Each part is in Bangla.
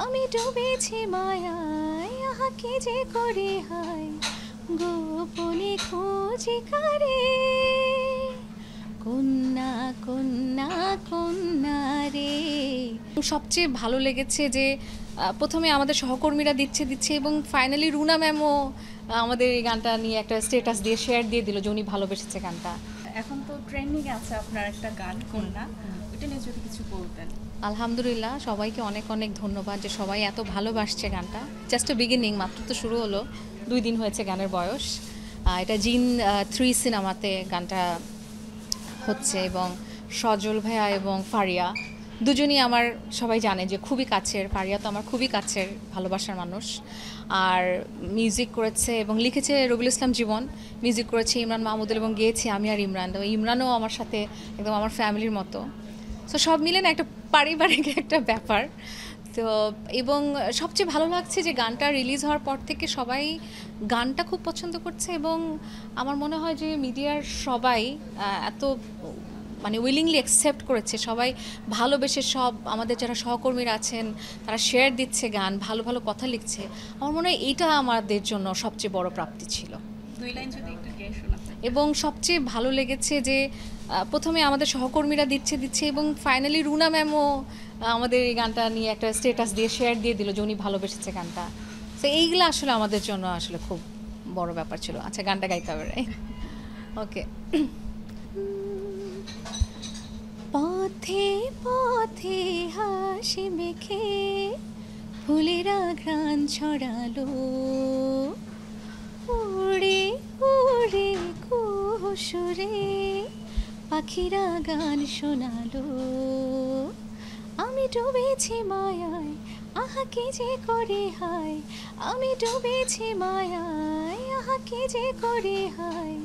আমি ডুবেছি মায়ায়, আহা কি যে করে হায়, গোপনে খোঁজি কারে, কন্যা কন্যা কন্যা রে। সবচেয়ে ভালো লেগেছে যে প্রথমে আমাদের সহকর্মীরা দিচ্ছে এবং ফাইনালি রুনা ম্যামও আমাদের এই গানটা নিয়ে একটা স্ট্যাটাস দিয়ে শেয়ার দিয়ে দিল যে উনি ভালোবেসেছে গানটা। এখন তো ট্রেন্ডিং আছে আপনার একটা গান কন্যা, ওইটা নিয়ে যদি কিছু বলতেন। আলহামদুলিল্লাহ, সবাইকে অনেক অনেক ধন্যবাদ যে সবাই এত ভালোবাসছে গানটা। জাস্ট বিগিনিং, মাত্র তো শুরু হলো, 2 দিন হয়েছে গানের বয়স। এটা জিন 3 সিনেমাতে গানটা হচ্ছে এবং সজল ভাইয়া এবং ফারিয়া দুজনই আমার, সবাই জানে যে খুবই কাছের। ফারিয়া তো আমার খুবই কাছের ভালোবাসার মানুষ। আর মিউজিক করেছে এবং লিখেছে রবিউল ইসলাম জীবন, মিউজিক করেছে ইমরান মাহমুদুল এবং গেয়েছি আমি আর ইমরান। তো ইমরানও আমার সাথে একদম আমার ফ্যামিলির মতো। সো সব মিলে না একটা পারিবারিক একটা ব্যাপার। তো এবং সবচেয়ে ভালো লাগছে যে গানটা রিলিজ হওয়ার পর থেকে সবাই গানটা খুব পছন্দ করছে এবং আমার মনে হয় যে মিডিয়ার সবাই এত মানে উইলিংলি অ্যাকসেপ্ট করেছে, সবাই ভালোবেসে, সব আমাদের যারা সহকর্মীরা আছেন তারা শেয়ার দিচ্ছে গান, ভালো ভালো কথা লিখছে। আমার মনে হয় এইটা আমাদের জন্য সবচেয়ে বড় প্রাপ্তি ছিল। 2 লাইন যদি একটু গেয়ে শোনাতেন। এবং সবচেয়ে ভালো লেগেছে যে প্রথমে আমাদের সহকর্মীরা দিচ্ছে এবং ফাইনালি রুনা ম্যামও আমাদের এই গানটা নিয়ে একটা স্ট্যাটাস দিয়ে শেয়ার দিয়ে দিল যে উনি ভালোবেসেছে গানটা। তো এইগুলো আসলে আমাদের জন্য আসলে খুব বড় ব্যাপার ছিল। আচ্ছা, গানটা গাইতে হবে, রাইট? ওকে। পথে পথে হাসি মেখে ফুলেরা ঘ্রাণ ছড়ালো, উড়ে উড়ে কুহুসুরে পাখিরা গান শোনালো। আমি ডুবেছি মায়ায়, আহা কি যে করে হায়, আমি ডুবেছি মায়ায়, আহা কি যে করে হায়,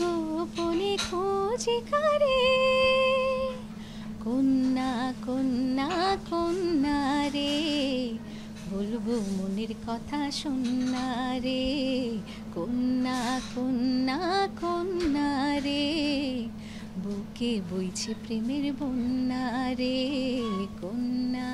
গোপনে খোঁজি কারে, কন্যা কন্যা কন্যা রে, বলবো মনের কথা শোনা রে, কন্যা কন্যা কন্যা রে, বুকে বইছে প্রেমের বন্যা রে, কন্যা।